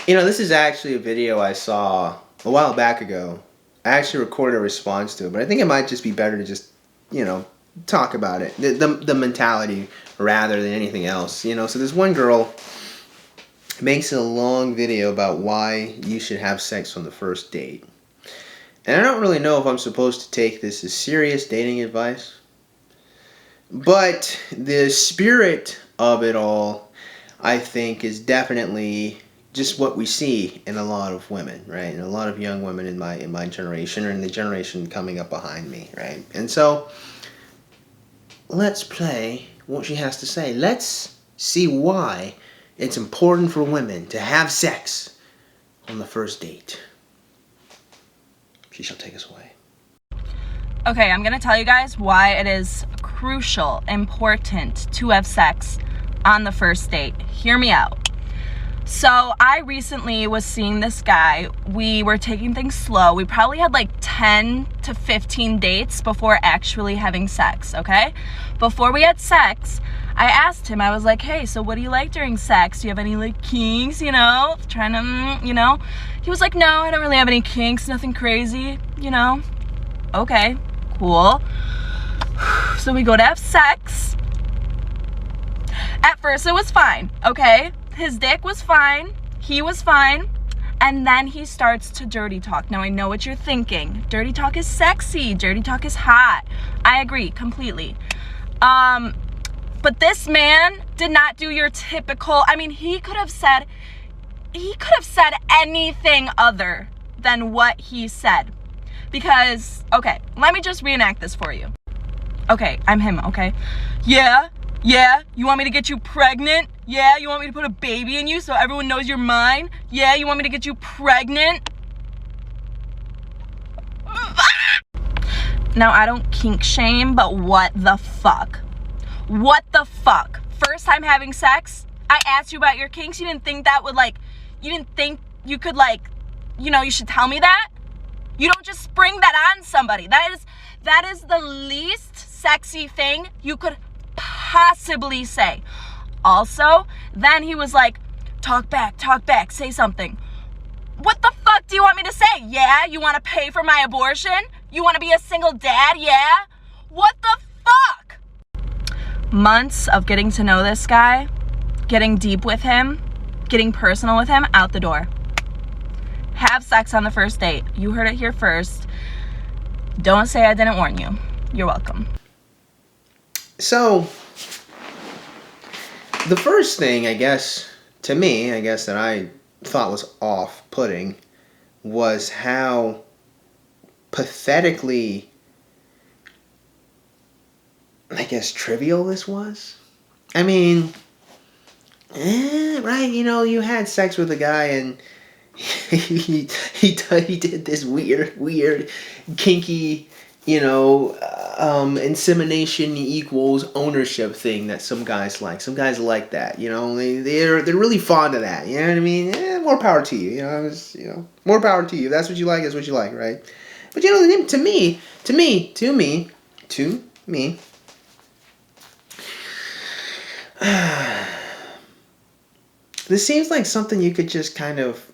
This is actually a video I saw a while back ago. I actually recorded a response to it, but I think it might just be better to just, talk about it. The mentality rather than anything else. So this one girl makes a long video about why you should have sex on the first date. And I don't really know if I'm supposed to take this as serious dating advice. But the spirit of it all, I think, is definitely just what we see in a lot of women, right? And a lot of young women in my generation, or in the generation coming up behind me, right? And so let's play what she has to say. Let's see why it's important for women to have sex on the first date. She shall take us away. Okay, I'm gonna tell you guys why it is crucial, important to have sex on the first date. Hear me out. So I recently was seeing this guy. We were taking things slow. We probably had like 10 to 15 dates before actually having sex, okay? Before we had sex, I asked him, I was like, hey, so what do you like during sex? Do you have any like kinks, Trying to, He was like, no, I don't really have any kinks, nothing crazy, Okay, cool. So we go to have sex. At first it was fine, okay? His dick was fine, he was fine, and then he starts to dirty talk. Now I know what you're thinking. Dirty talk is sexy, dirty talk is hot. I agree completely. But this man did not do your typical, he could have said anything other than what he said. Because, okay, let me just reenact this for you. Okay, I'm him, okay? Yeah, you want me to get you pregnant? Yeah, you want me to put a baby in you so everyone knows you're mine? Yeah, you want me to get you pregnant? Now, I don't kink shame, but what the fuck? What the fuck? First time having sex, I asked you about your kinks. You didn't think that would you didn't think you could you should tell me that? You don't just spring that on somebody. That is the least sexy thing you could possibly say. Also, then he was like, talk back, say something. What the fuck do you want me to say? Yeah, you want to pay for my abortion? You want to be a single dad? Yeah? What the fuck? Months of getting to know this guy, getting deep with him, getting personal with him, out the door. Have sex on the first date. You heard it here first. Don't say I didn't warn you. You're welcome. So, the first thing, that I thought was off-putting was how pathetically, trivial this was. Right, you had sex with a guy and he did this weird, kinky, insemination equals ownership thing that some guys like. Some guys like that, they're really fond of that. You know what I mean? More power to you. More power to you. If that's what you like. That's what you like, right? But to me, this seems like something you could just kind of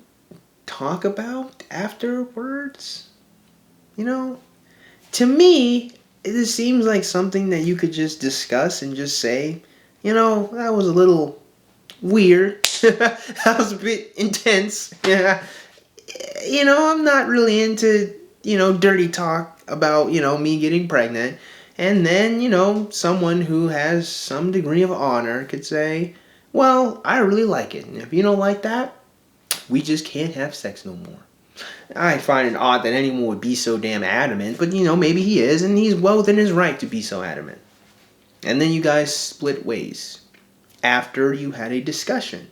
talk about afterwards. To me, it seems like something that you could just discuss and just say, that was a little weird. That was a bit intense. Yeah. I'm not really into, dirty talk about, me getting pregnant. And then, someone who has some degree of honor could say, well, I really like it. And if you don't like that, we just can't have sex no more. I find it odd that anyone would be so damn adamant, but maybe he is, and he's well within his right to be so adamant. And then you guys split ways after you had a discussion.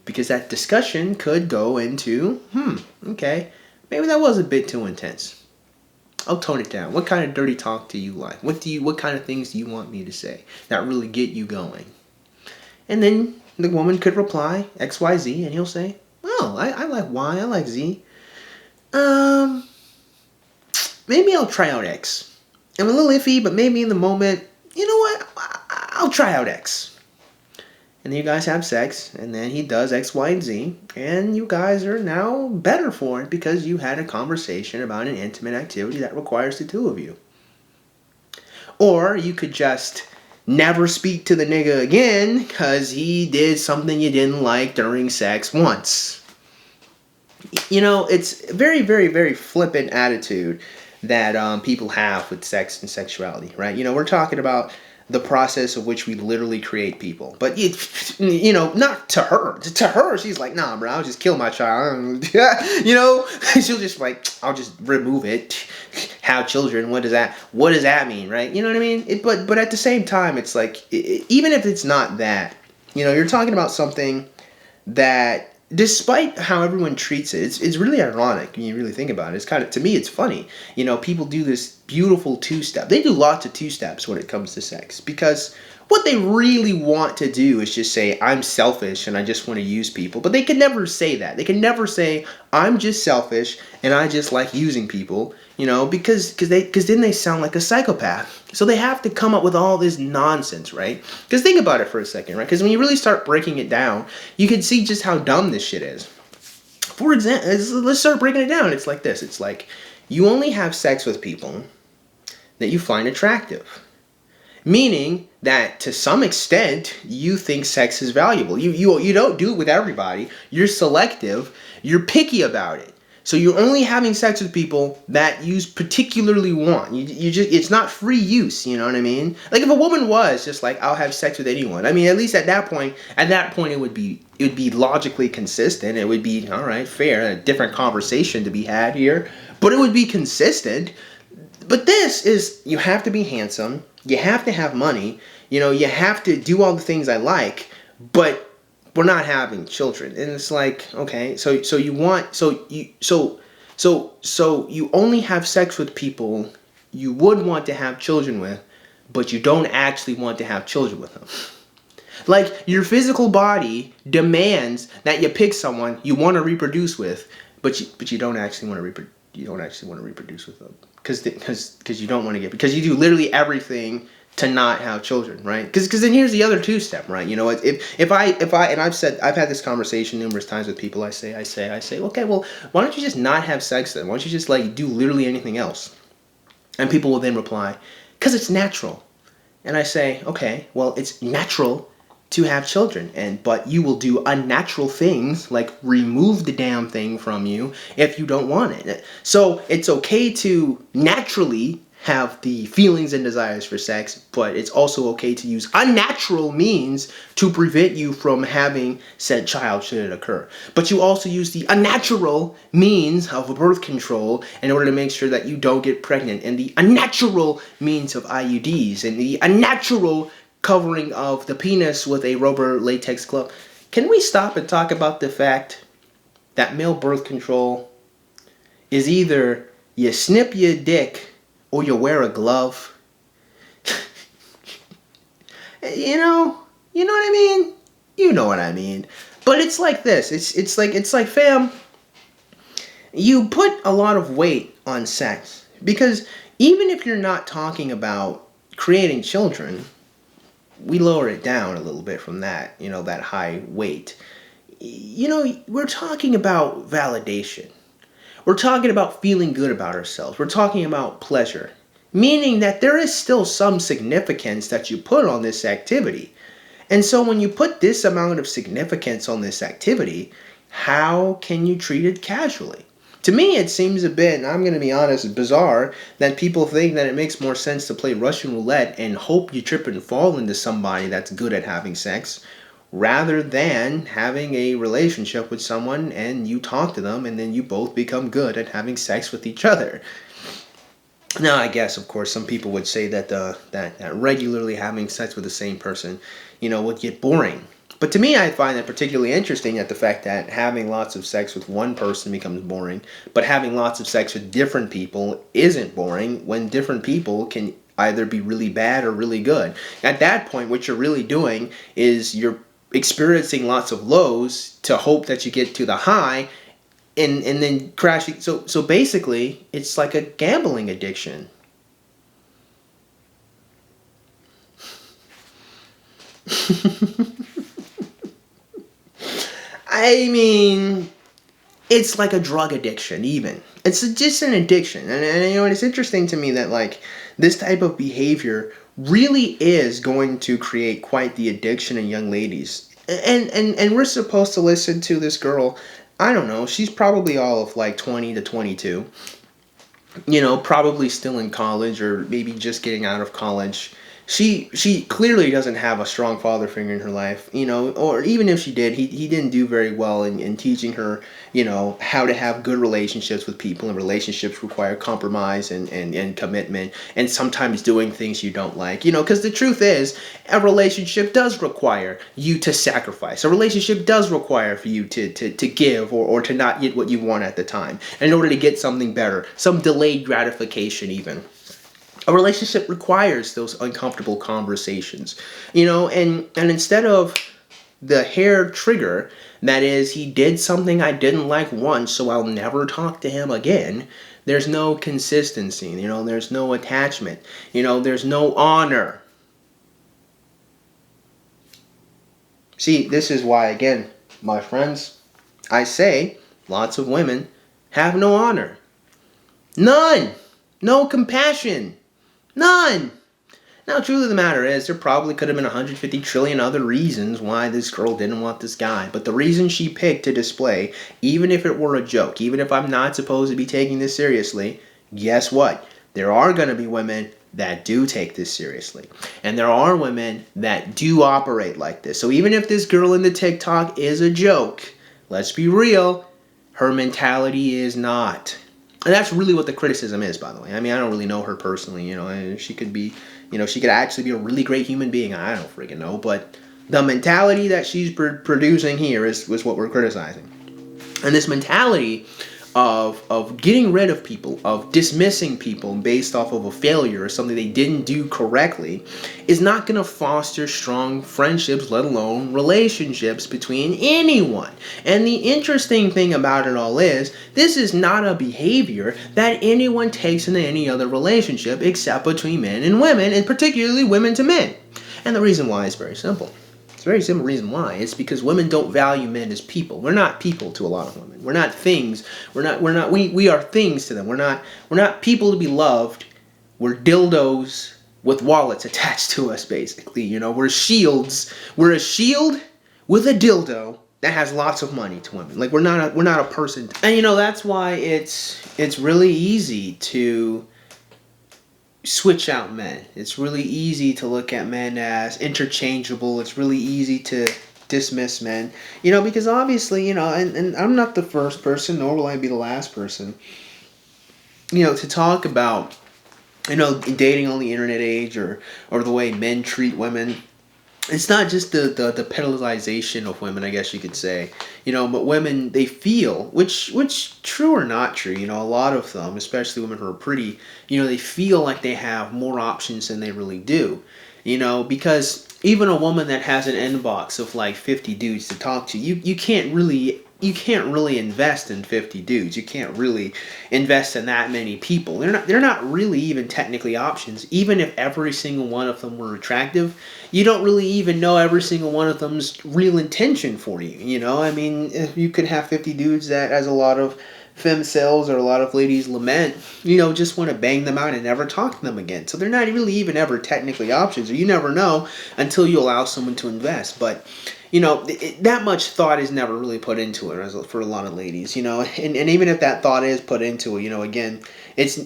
Because that discussion could go into, okay, maybe that was a bit too intense. I'll tone it down. What kind of dirty talk do you like? What kind of things do you want me to say that really get you going? And then the woman could reply XYZ, and he'll say, well, I like Y, I like Z. Maybe I'll try out X. I'm a little iffy, but maybe in the moment, you know what? I'll try out X. and then you guys have sex, and then he does X, Y, and Z, and you guys are now better for it because you had a conversation about an intimate activity that requires the two of you. Or you could just never speak to the nigga again because he did something you didn't like during sex once. You know, it's a very, very, very flippant attitude that people have with sex and sexuality, right? You know, we're talking about the process of which we literally create people. But, you know, not to her. To her, she's like, nah, bro, I'll just kill my child. You know, she'll just like, I'll just remove it. Have children, what does that mean, right? You know what I mean? But at the same time, it's like, even if it's not that, you know, you're talking about something that, despite how everyone treats it, it's really ironic when you really think about it. It's kind of, to me, it's funny. You know, people do this beautiful two-step. They do lots of two-steps when it comes to sex because what they really want to do is just say, I'm selfish and I just want to use people. But they can never say that. They can never say, I'm just selfish and I just like using people, you know, because then they sound like a psychopath. So they have to come up with all this nonsense, right? Because think about it for a second, right? Because when you really start breaking it down, you can see just how dumb this shit is. For example, let's start breaking it down. It's like this. It's like you only have sex with people that you find attractive. Meaning that to some extent, you think sex is valuable. You don't do it with everybody. You're selective. You're picky about it. So you're only having sex with people that you particularly want. You just, it's not free use, you know what I mean? Like if a woman was just like, I'll have sex with anyone. I mean, at least at that point it would be logically consistent. It would be, all right, fair, a different conversation to be had here, but it would be consistent. But this is, you have to be handsome, you have to have money, you know, you have to do all the things I like, but we're not having children. And it's like, okay, so you only have sex with people you would want to have children with, but you don't actually want to have children with them. Like your physical body demands that you pick someone you want to reproduce with, but you don't actually want to reproduce with them because you don't want to get, because you do literally everything to not have children, right? Because then here's the other two step, right? You know, if I and I've had this conversation numerous times with people. I say, okay, well, why don't you just not have sex then? Why don't you just like do literally anything else? And people will then reply, because it's natural. And I say, okay, well, it's natural to have children, but you will do unnatural things like remove the damn thing from you if you don't want it. So it's okay to naturally have the feelings and desires for sex, but it's also okay to use unnatural means to prevent you from having said child should it occur. But you also use the unnatural means of birth control in order to make sure that you don't get pregnant, and the unnatural means of IUDs, and the unnatural covering of the penis with a rubber latex glove. Can we stop and talk about the fact that male birth control is either you snip your dick or you wear a glove? You know what I mean? You know what I mean. But it's like this. It's like fam, you put a lot of weight on sex because even if you're not talking about creating children, we lower it down a little bit from that, you know, that high weight. You know, we're talking about validation. We're talking about feeling good about ourselves. We're talking about pleasure. Meaning that there is still some significance that you put on this activity. And so when you put this amount of significance on this activity, how can you treat it casually? To me, it seems a bit, I'm going to be honest, bizarre that people think that it makes more sense to play Russian roulette and hope you trip and fall into somebody that's good at having sex, rather than having a relationship with someone and you talk to them and then you both become good at having sex with each other. Now, I guess, of course, some people would say that that regularly having sex with the same person, you know, would get boring. But to me, I find that particularly interesting, at the fact that having lots of sex with one person becomes boring, but having lots of sex with different people isn't boring when different people can either be really bad or really good. At that point, what you're really doing is you're experiencing lots of lows to hope that you get to the high and then crashing. So basically, it's like a gambling addiction. I mean, it's like a drug addiction even. It's just an addiction. And you know, it's interesting to me that like this type of behavior really is going to create quite the addiction in young ladies. And we're supposed to listen to this girl. I don't know, she's probably all of like 20 to 22. You know, probably still in college or maybe just getting out of college. She clearly doesn't have a strong father figure in her life, you know, or even if she did, he didn't do very well in teaching her, you know, how to have good relationships with people, and relationships require compromise and commitment, and sometimes doing things you don't like, you know, because the truth is, a relationship does require you to sacrifice. A relationship does require for you to give or to not get what you want at the time, and in order to get something better, some delayed gratification even. A relationship requires those uncomfortable conversations, you know, and instead of the hair trigger, that is, he did something I didn't like once, so I'll never talk to him again, there's no consistency, you know, there's no attachment, you know, there's no honor. See, this is why, again, my friends, I say lots of women have no honor. None! No compassion! None! Now, truth of the matter is, there probably could have been 150 trillion other reasons why this girl didn't want this guy. But the reason she picked to display, even if it were a joke, even if I'm not supposed to be taking this seriously, guess what? There are going to be women that do take this seriously. And there are women that do operate like this. So even if this girl in the TikTok is a joke, let's be real, her mentality is not. And that's really what the criticism is, by the way. I mean, I don't really know her personally, you know, and she could be, you know, she could actually be a really great human being. I don't freaking know. But the mentality that she's producing here is what we're criticizing. And this mentality of getting rid of people, of dismissing people based off of a failure or something they didn't do correctly, is not going to foster strong friendships, let alone relationships between anyone. And the interesting thing about it all is, this is not a behavior that anyone takes into any other relationship except between men and women, and particularly women to men. And the reason why is very simple. It's a very simple reason why. It's because women don't value men as people. We're not people to a lot of women. We're not things. We are things to them. We're not people to be loved. We're dildos with wallets attached to us, basically. You know, we're shields. We're a shield with a dildo that has lots of money to women. Like we're not a person. And you know, that's why it's really easy to switch out men. It's really easy to look at men as interchangeable. It's really easy to dismiss men, you know, because obviously, you know, and I'm not the first person, nor will I be the last person, you know, to talk about, you know, dating on the internet age or the way men treat women. It's not just the pedalization of women, I guess you could say, you know, but women, they feel, which true or not true, you know, a lot of them, especially women who are pretty, you know, they feel like they have more options than they really do, you know, because even a woman that has an inbox of like 50 dudes to talk to, you can't really invest in 50 dudes. You can't really invest in that many people. They're not really even technically options. Even if every single one of them were attractive, you don't really even know every single one of them's real intention for you. You know, I mean, if you could have 50 dudes that, as a lot of femcells or a lot of ladies lament, you know, just want to bang them out and never talk to them again. So they're not really even ever technically options, or you never know until you allow someone to invest. But you know, that much thought is never really put into it for a lot of ladies, you know, and even if that thought is put into it, you know, again, it's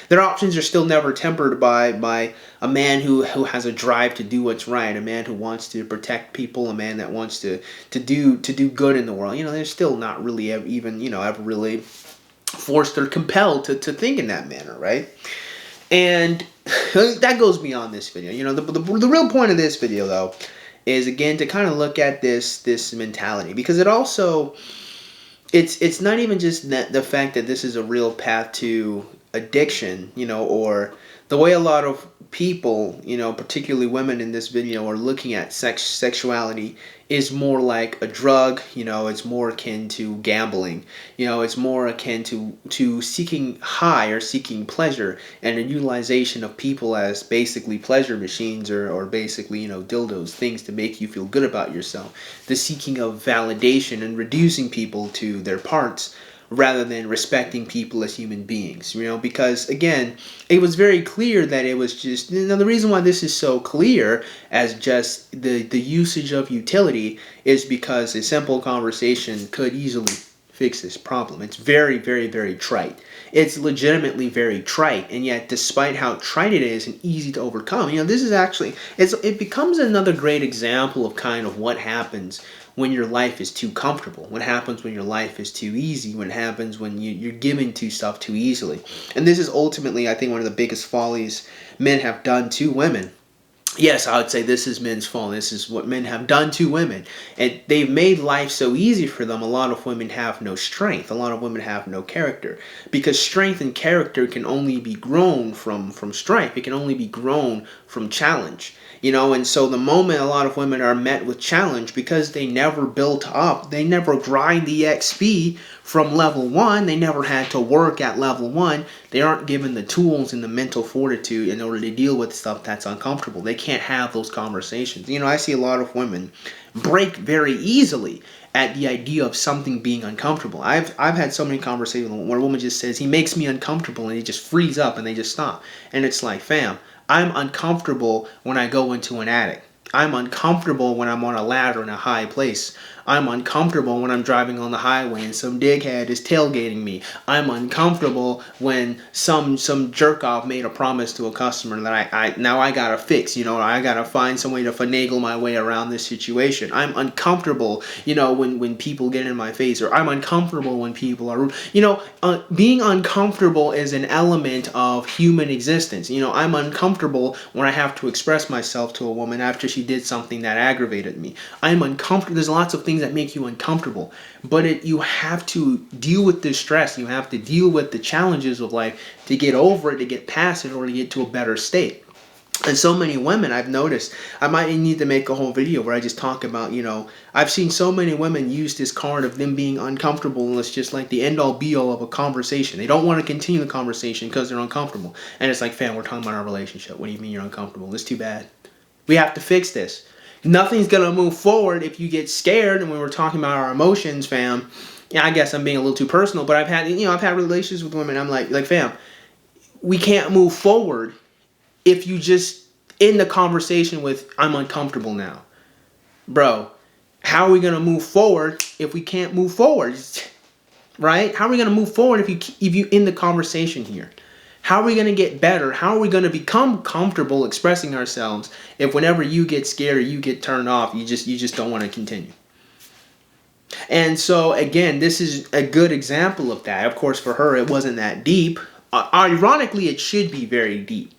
their options are still never tempered by a man who has a drive to do what's right, a man who wants to protect people, a man that wants to do good in the world. You know, they're still not really even, you know, ever really forced or compelled to think in that manner, right? And that goes beyond this video. You know, the real point of this video, though, is again to kind of look at this mentality, because it also it's not even just the fact that this is a real path to addiction, you know, or the way a lot of people, particularly women in this video, are looking at sexuality is more like a drug. It's more akin to gambling. It's more akin to seeking high or seeking pleasure, and a utilization of people as basically pleasure machines, or basically, dildos, things to make you feel good about yourself. The seeking of validation and reducing people to their parts, rather than respecting people as human beings, because again, it was very clear that it was just, the reason why this is so clear as just the usage of utility is because a simple conversation could easily fix this problem. It's very, very, very trite. It's legitimately very trite, and yet despite how trite it is and easy to overcome, this is actually, it becomes another great example of kind of what happens when your life is too comfortable, what happens when your life is too easy, what happens when you're given to stuff too easily. And this is ultimately, I think, one of the biggest follies men have done to women. Yes, I would say this is men's fault. This is what men have done to women. And they've made life so easy for them. A lot of women have no strength. A lot of women have no character. Because strength and character can only be grown from strife. It can only be grown from challenge. And so the moment a lot of women are met with challenge, because they never built up, they never grind the XP from level 1, they never had to work at level 1, they aren't given the tools and the mental fortitude in order to deal with stuff that's uncomfortable. They can't have those conversations. I see a lot of women break very easily at the idea of something being uncomfortable. I've had so many conversations where a woman just says, he makes me uncomfortable, and they just freeze up and they just stop. And it's like, fam, I'm uncomfortable when I go into an attic. I'm uncomfortable when I'm on a ladder in a high place. I'm uncomfortable when I'm driving on the highway and some dighead is tailgating me. I'm uncomfortable when some jerk off made a promise to a customer that I gotta fix. I gotta find some way to finagle my way around this situation. I'm uncomfortable, when people get in my face, or I'm uncomfortable when people are rude. Being uncomfortable is an element of human existence. I'm uncomfortable when I have to express myself to a woman after she did something that aggravated me. I'm uncomfortable. There's lots of things that make you uncomfortable, but you have to deal with the stress. You have to deal with the challenges of life to get over it, to get past it, or to get to a better state. And so many women, I've noticed, I might need to make a whole video where I just talk about, I've seen so many women use this card of them being uncomfortable, and it's just like the end-all be-all of a conversation. They don't want to continue the conversation because they're uncomfortable. And it's like, fam, we're talking about our relationship. What do you mean you're uncomfortable? It's too bad. We have to fix this. Nothing's going to move forward if you get scared. And when we're talking about our emotions, fam, I guess I'm being a little too personal, but I've had relations with women. I'm like, fam, we can't move forward if you just end the conversation with, I'm uncomfortable now. Bro, how are we going to move forward if we can't move forward? Right? How are we going to move forward if you end the conversation here? How are we going to get better? How are we going to become comfortable expressing ourselves if whenever you get scared or you get turned off, you just don't want to continue? And so, again, this is a good example of that. Of course, for her, it wasn't that deep. Ironically, it should be very deep.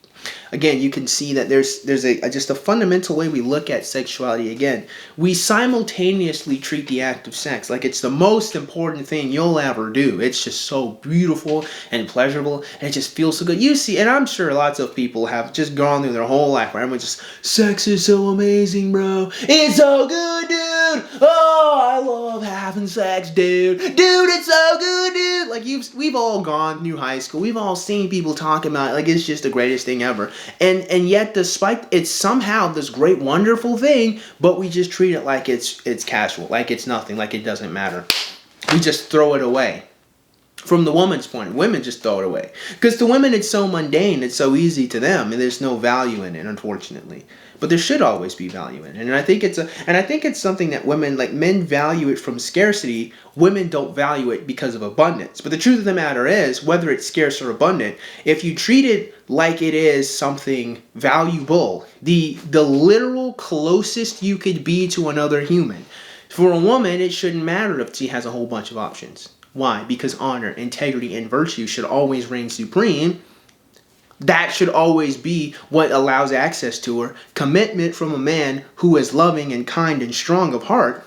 Again, you can see that there's just a fundamental way we look at sexuality. Again, we simultaneously treat the act of sex like it's the most important thing you'll ever do. It's just so beautiful and pleasurable, and it just feels so good. You see, and I'm sure lots of people have just gone through their whole life where everyone's just, sex is so amazing, bro. It's so good, dude. Oh, I love having sex, dude. Dude, it's so good, dude. Like, we've all gone through high school. We've all seen people talk about it like it's just the greatest thing ever. And yet, despite it's somehow this great, wonderful thing, but we just treat it like it's casual, like it's nothing, like it doesn't matter. We just throw it away. From the woman's point, women just throw it away. Because to women, it's so mundane, it's so easy to them, and there's no value in it, unfortunately. But there should always be value in it. And I think it's something that women, like men value it from scarcity, women don't value it because of abundance. But the truth of the matter is, whether it's scarce or abundant, if you treat it like it is something valuable, the literal closest you could be to another human, for a woman, it shouldn't matter if she has a whole bunch of options. Why? Because honor, integrity, and virtue should always reign supreme. That should always be what allows access to her. Commitment from a man who is loving and kind and strong of heart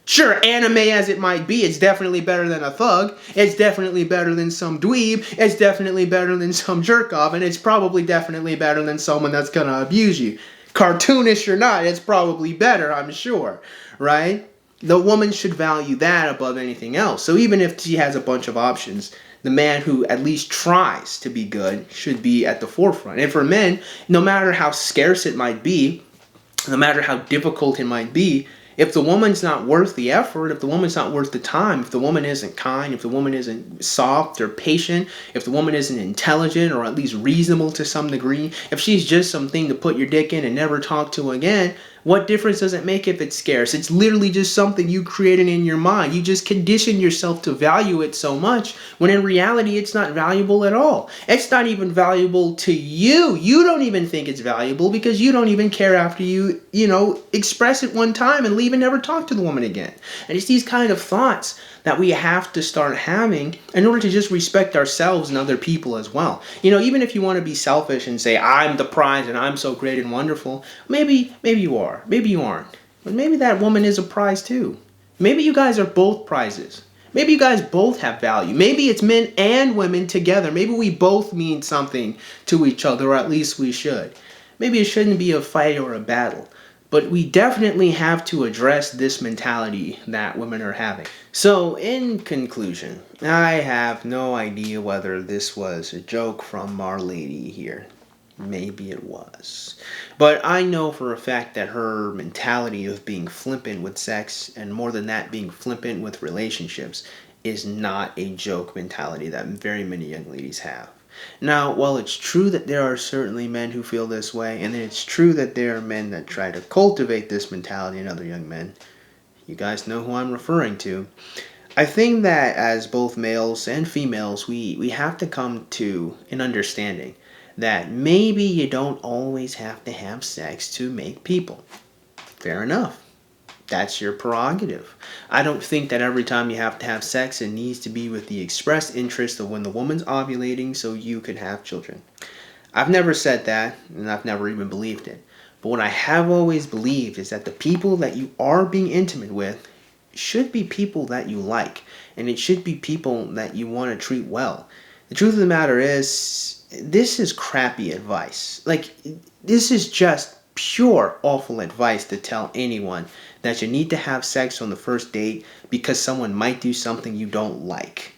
Sure, anime as it might be, it's definitely better than a thug. It's definitely better than some dweeb. It's definitely better than some jerk-off. And it's probably definitely better than someone that's gonna abuse you. Cartoonish or not, it's probably better, I'm sure. Right? The woman should value that above anything else. So even if she has a bunch of options, the man who at least tries to be good should be at the forefront. And for men, no matter how scarce it might be, no matter how difficult it might be, if the woman's not worth the effort, if the woman's not worth the time, if the woman isn't kind, if the woman isn't soft or patient, if the woman isn't intelligent or at least reasonable to some degree, if she's just something to put your dick in and never talk to again, what difference does it make if it's scarce? It's literally just something you created in your mind. You just condition yourself to value it so much when in reality it's not valuable at all. It's not even valuable to you. You don't even think it's valuable because you don't even care after you express it one time and leave and never talk to the woman again. And it's these kind of thoughts that we have to start having in order to just respect ourselves and other people as well. Even if you want to be selfish and say, I'm the prize and I'm so great and wonderful, maybe you are. Maybe you aren't. But maybe that woman is a prize too. Maybe you guys are both prizes. Maybe you guys both have value. Maybe it's men and women together. Maybe we both mean something to each other, or at least we should. Maybe it shouldn't be a fight or a battle. But we definitely have to address this mentality that women are having. So, in conclusion, I have no idea whether this was a joke from our lady here. Maybe it was. But I know for a fact that her mentality of being flippant with sex, and more than that, being flippant with relationships, is not a joke mentality that very many young ladies have. Now, while it's true that there are certainly men who feel this way, and it's true that there are men that try to cultivate this mentality in other young men, you guys know who I'm referring to, I think that as both males and females, we have to come to an understanding that maybe you don't always have to have sex to make people. Fair enough. That's your prerogative. I don't think that every time you have to have sex, it needs to be with the express interest of when the woman's ovulating so you could have children. I've never said that, and I've never even believed it. But what I have always believed is that the people that you are being intimate with should be people that you like, and it should be people that you want to treat well. The truth of the matter is, this is crappy advice. This is just pure awful advice to tell anyone that you need to have sex on the first date because someone might do something you don't like.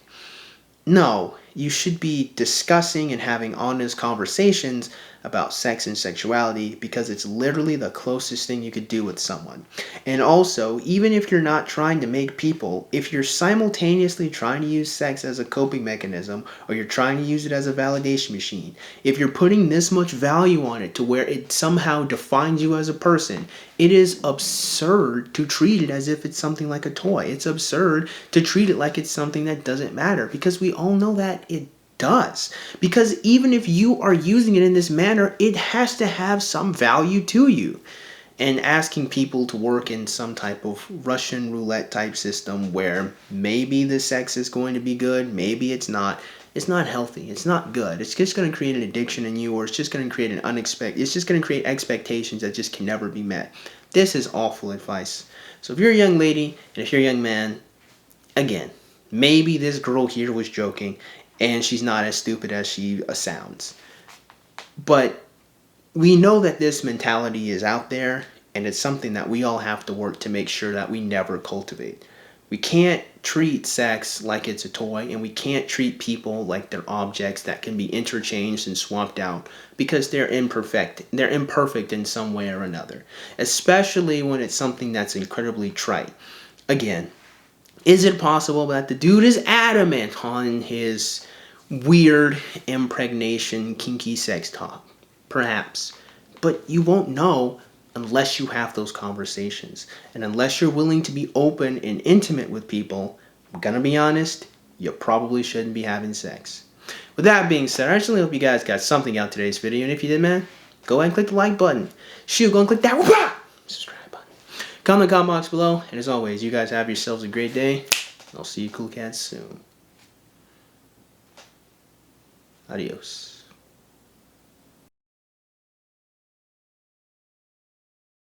No, you should be discussing and having honest conversations about sex and sexuality because it's literally the closest thing you could do with someone. And also, even if you're not trying to make people, if you're simultaneously trying to use sex as a coping mechanism or you're trying to use it as a validation machine, if you're putting this much value on it to where it somehow defines you as a person, it is absurd to treat it as if it's something like a toy. It's absurd to treat it like it's something that doesn't matter because we all know that it does. Because even if you are using it in this manner, it has to have some value to you. And asking people to work in some type of Russian roulette type system where maybe the sex is going to be good, maybe it's not healthy. It's not good. It's just going to create an addiction in you, or it's just going to create it's just going to create expectations that just can never be met. This is awful advice. So if you're a young lady and if you're a young man, again, maybe this girl here was joking and she's not as stupid as she sounds. But we know that this mentality is out there, and it's something that we all have to work to make sure that we never cultivate. We can't treat sex like it's a toy, and we can't treat people like they're objects that can be interchanged and swapped out because they're imperfect. They're imperfect in some way or another, especially when it's something that's incredibly trite. Again, is it possible that the dude is adamant on his weird impregnation kinky sex talk? Perhaps. But you won't know unless you have those conversations. And unless you're willing to be open and intimate with people, I'm gonna be honest, you probably shouldn't be having sex. With that being said, I actually hope you guys got something out of today's video. And if you did, man, go ahead and click the like button. Shoot, go and click that subscribe button. Comment in the comment box below. And as always, you guys have yourselves a great day. I'll see you cool cats soon. Adios.